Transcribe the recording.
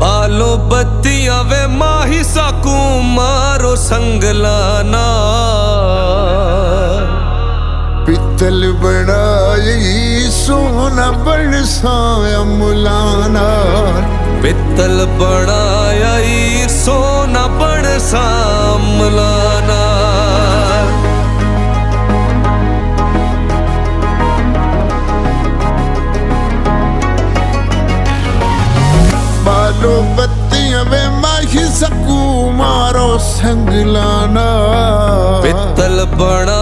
आलो बत्तियां वे माही साकू मारो संगलाना। पित्तल बनाई सोना बरसाया मुलाना। पित्तल बनाया सोना बरसा मुलाना। बालो बत्तियां वे माही सकू मारो संगलाना। पित्तल बना